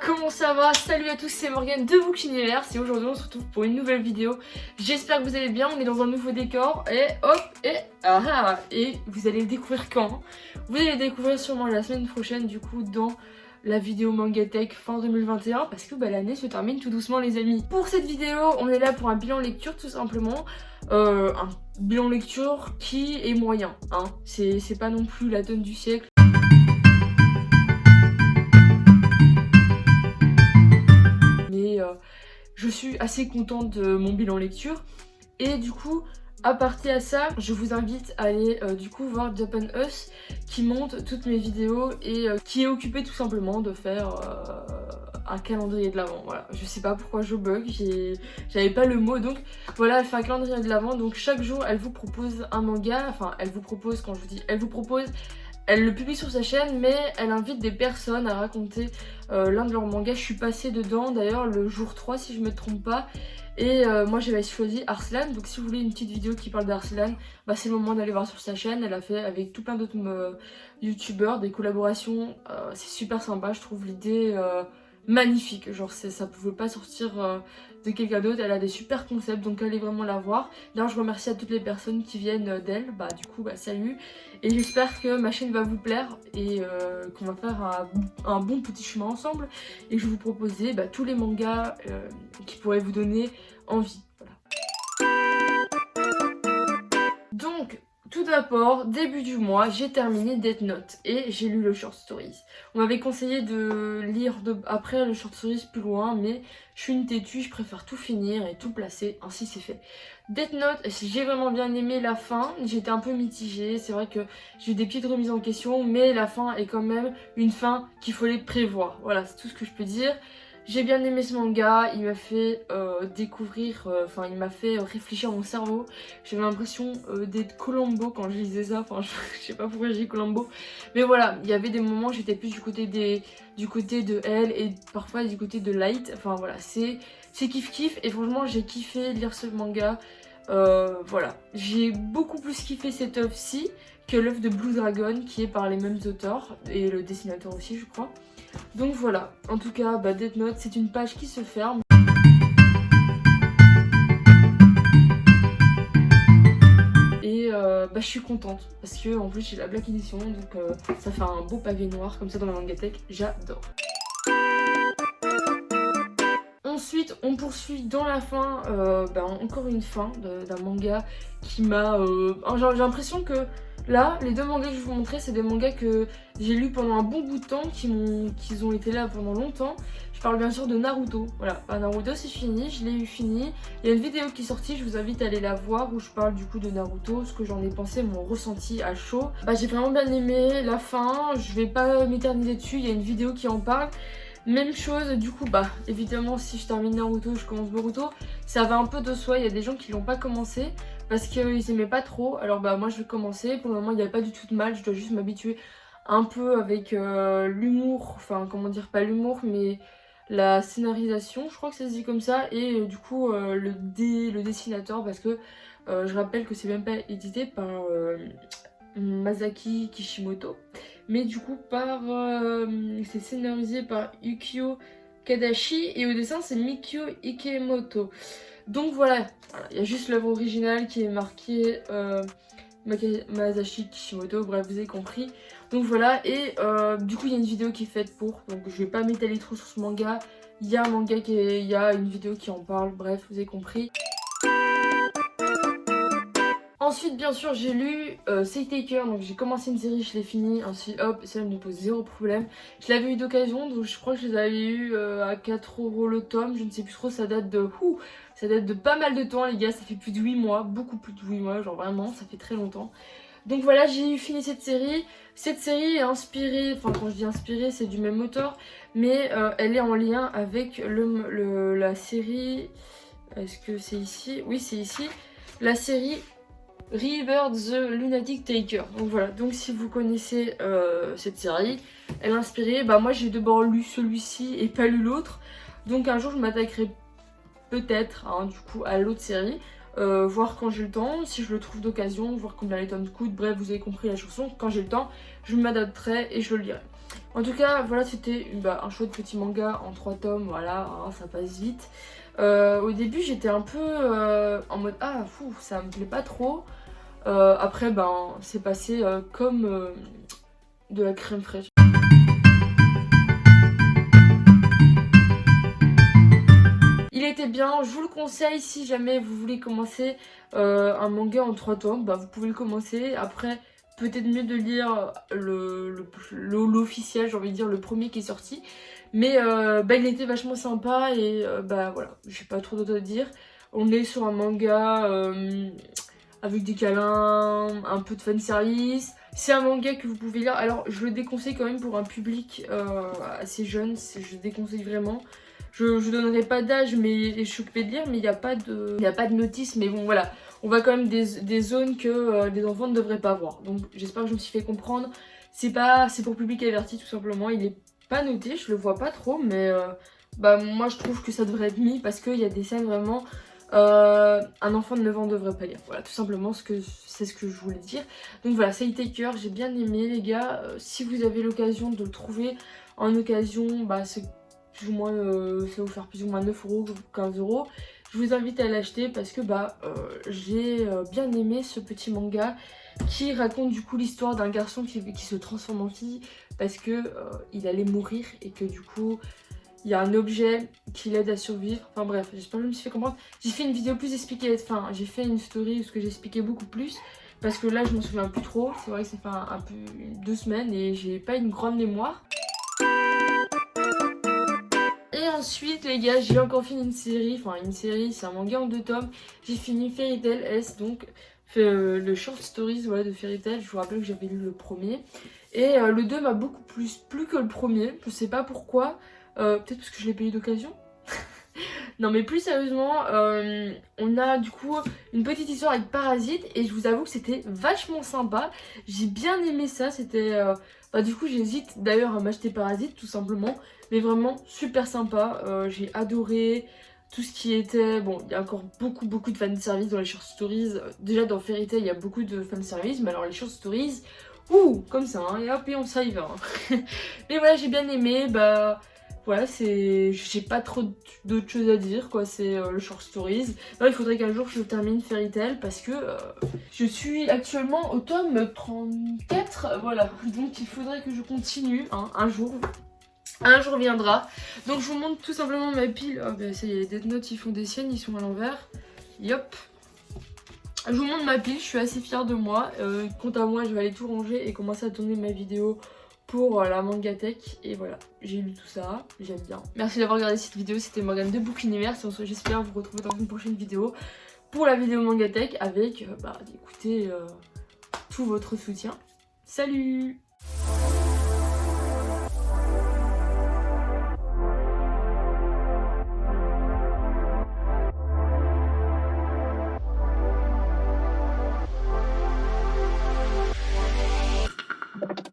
comment ça va? Salut à tous, c'est Morgane de Book Universe et aujourd'hui on se retrouve pour une nouvelle vidéo. J'espère que vous allez bien, on est dans un nouveau décor et hop et vous allez le découvrir quand? Vous allez le découvrir sûrement la semaine prochaine du coup dans la vidéo Mangatech fin 2021 parce que l'année se termine tout doucement les amis. Pour cette vidéo on est là pour un bilan lecture tout simplement. Un bilan lecture qui est moyen, hein. C'est pas non plus la tonne du siècle. Je suis assez contente de mon bilan lecture et du coup à partir de ça je vous invite à aller du coup voir Japan Us qui monte toutes mes vidéos et qui est occupé tout simplement de faire un calendrier de l'avent. Voilà, je sais pas pourquoi je bug, j'avais pas le mot, donc voilà, elle fait un calendrier de l'avent, donc chaque jour elle vous propose un manga, enfin elle vous propose, quand je vous dis elle vous propose, elle le publie sur sa chaîne, mais elle invite des personnes à raconter l'un de leurs mangas. Je suis passée dedans d'ailleurs le jour 3 si je me trompe pas. Et moi j'avais choisi Arslan, donc si vous voulez une petite vidéo qui parle d'Arslan, c'est le moment d'aller voir sur sa chaîne. Elle a fait avec tout plein d'autres youtubeurs des collaborations, c'est super sympa, je trouve l'idée magnifique, genre ça pouvait pas sortir de quelqu'un d'autre. Elle a des super concepts, donc allez vraiment la voir. D'ailleurs je remercie à toutes les personnes qui viennent d'elle, du coup salut, et j'espère que ma chaîne va vous plaire et qu'on va faire un bon petit chemin ensemble et je vais vous proposer tous les mangas qui pourraient vous donner envie. Voilà. Donc tout d'abord, début du mois, j'ai terminé Death Note et j'ai lu le Short Stories. On m'avait conseillé de lire après le Short Stories plus loin, mais je suis une têtue, je préfère tout finir et tout placer, ainsi c'est fait. Death Note, j'ai vraiment bien aimé la fin, j'étais un peu mitigée, c'est vrai que j'ai eu des petites remises en question, mais la fin est quand même une fin qu'il fallait prévoir. Voilà, c'est tout ce que je peux dire. J'ai bien aimé ce manga, il m'a fait découvrir, il m'a fait réfléchir mon cerveau. J'avais l'impression d'être Columbo quand je lisais ça, je sais pas pourquoi j'ai dit Columbo. Mais voilà, il y avait des moments où j'étais plus du côté de elle et parfois du côté de Light. Enfin voilà, c'est kiff kiff et franchement j'ai kiffé lire ce manga. Voilà, j'ai beaucoup plus kiffé cette œuvre-ci que l'œuvre de Blue Dragon qui est par les mêmes auteurs et le dessinateur aussi je crois. Donc voilà, en tout cas Death Note c'est une page qui se ferme. Et je suis contente parce que en plus j'ai la Black Edition, donc ça fait un beau pavé noir comme ça dans la Mangatech, j'adore. Ensuite on poursuit dans la fin, encore une fin d'un manga qui m'a... j'ai l'impression que là, les deux mangas que je vais vous montrer, c'est des mangas que j'ai lus pendant un bon bout de temps, qui ont été là pendant longtemps. Je parle bien sûr de Naruto. Voilà, Naruto c'est fini, je l'ai eu fini. Il y a une vidéo qui est sortie, je vous invite à aller la voir, où je parle du coup de Naruto, ce que j'en ai pensé, mon ressenti à chaud. J'ai vraiment bien aimé la fin, je vais pas m'éterniser dessus, il y a une vidéo qui en parle. Même chose, du coup, évidemment, si je termine Naruto, je commence Boruto. Ça va un peu de soi, il y a des gens qui l'ont pas commencé parce qu'ils aimaient pas trop. Alors moi je vais commencer, pour le moment il n'y a pas du tout de mal, je dois juste m'habituer un peu avec l'humour, comment dire, pas l'humour mais la scénarisation, je crois que ça se dit comme ça, et du coup le dessinateur, parce que je rappelle que c'est même pas édité par Masaki Kishimoto, mais du coup c'est scénarisé par Yukio Kadashi et au dessin c'est Mikio Ikemoto. Donc voilà, il y a juste l'œuvre originale qui est marquée Masashi Kishimoto, bref vous avez compris. Donc voilà, et du coup il y a une vidéo qui est faite pour, donc je vais pas m'étaler trop sur ce manga. Il y a un manga il y a une vidéo qui en parle, bref vous avez compris. Ensuite bien sûr j'ai lu Safe Taker, donc j'ai commencé une série, je l'ai fini, ensuite hop, ça me pose zéro problème. Je l'avais eu d'occasion, donc je crois que je les avais eu à 4 € le tome, je ne sais plus trop, ça date de pas mal de temps les gars, ça fait plus de 8 mois, beaucoup plus de 8 mois, genre vraiment, ça fait très longtemps. Donc voilà, j'ai fini cette série. Cette série est inspirée, quand je dis inspirée c'est du même auteur, mais elle est en lien avec la série, est-ce que c'est ici? Oui c'est ici, la série River the Lunatic Taker. Donc voilà, donc si vous connaissez cette série, elle est inspirée, moi j'ai d'abord lu celui-ci et pas lu l'autre, donc un jour je m'attaquerai peut-être du coup à l'autre série, voir quand j'ai le temps, si je le trouve d'occasion, voir combien les tomes coûtent, bref vous avez compris la chanson, quand j'ai le temps je m'adapterai et je le lirai. En tout cas, voilà, c'était un chouette petit manga en 3 tomes, voilà, hein, ça passe vite. Au début, j'étais un peu en mode ah, fou, ça me plaît pas trop. Après, c'est passé comme de la crème fraîche. Il était bien, je vous le conseille si jamais vous voulez commencer un manga en 3 tomes, vous pouvez le commencer. Après, peut-être mieux de lire l'officiel, j'ai envie de dire, le premier qui est sorti. Mais il était vachement sympa et voilà, j'ai pas trop d'autres à dire. On est sur un manga avec des câlins, un peu de fanservice. C'est un manga que vous pouvez lire. Alors, je le déconseille quand même pour un public assez jeune, je le déconseille vraiment. Je donnerai pas d'âge, mais je suis occupée de lire, mais il n'y a pas de notice. Mais bon, voilà, on voit quand même des zones que des enfants ne devraient pas voir. Donc, j'espère que je me suis fait comprendre. C'est pour public averti, tout simplement. Il est pas noté, je le vois pas trop, mais moi, je trouve que ça devrait être mis parce qu'il y a des scènes vraiment... un enfant de 9 ans ne devrait pas lire. Voilà, tout simplement, c'est ce que je voulais dire. Donc voilà, Say Taker, j'ai bien aimé, les gars. Si vous avez l'occasion de le trouver en occasion, c'est plus ou moins, ça va vous faire plus ou moins 9 euros, 15 euros. Je vous invite à l'acheter parce que j'ai bien aimé ce petit manga qui raconte du coup l'histoire d'un garçon qui se transforme en fille parce que il allait mourir et que du coup il y a un objet qui l'aide à survivre. Enfin bref, j'espère que je me suis fait comprendre. J'ai fait une vidéo plus expliquée, enfin j'ai fait une story où j'expliquais beaucoup plus parce que là je m'en souviens plus trop. C'est vrai que ça fait un peu 2 semaines et j'ai pas une grande mémoire. Et ensuite les gars, j'ai encore fini une série, c'est un manga en 2 tomes. J'ai fini Fairy Tail S, donc le short stories de Fairy Tail. Je vous rappelle que j'avais lu le premier. Et le 2 m'a beaucoup plus plu que le premier, je sais pas pourquoi. Peut-être parce que je l'ai payé d'occasion. Non mais plus sérieusement, on a du coup une petite histoire avec Parasite et je vous avoue que c'était vachement sympa. J'ai bien aimé ça, c'était... du coup j'hésite d'ailleurs à m'acheter Parasite tout simplement, mais vraiment super sympa. J'ai adoré tout ce qui était... Bon, il y a encore beaucoup de fanservice dans les short stories. Déjà dans Fairy Tail il y a beaucoup de fanservice, mais alors les short stories... Ouh, comme ça, hein, et hop, et ça y va. Mais voilà, j'ai bien aimé, voilà, j'ai pas trop d'autres choses à dire, quoi, c'est le short stories. Non, il faudrait qu'un jour je termine Fairy Tail parce que je suis actuellement au tome 34, voilà. Donc il faudrait que je continue, hein, un jour viendra. Donc je vous montre tout simplement ma pile. Oh, ça y est, les Death Note ils font des siennes, ils sont à l'envers. Yop. Je vous montre ma pile, je suis assez fière de moi. Quant à moi, je vais aller tout ranger et commencer à tourner ma vidéo pour la Mangatech. Et voilà, j'ai lu tout ça, j'aime bien. Merci d'avoir regardé cette vidéo, c'était Morgane de Book Universe. Et j'espère vous retrouver dans une prochaine vidéo pour la vidéo Mangatech avec, écoutez, tout votre soutien. Salut!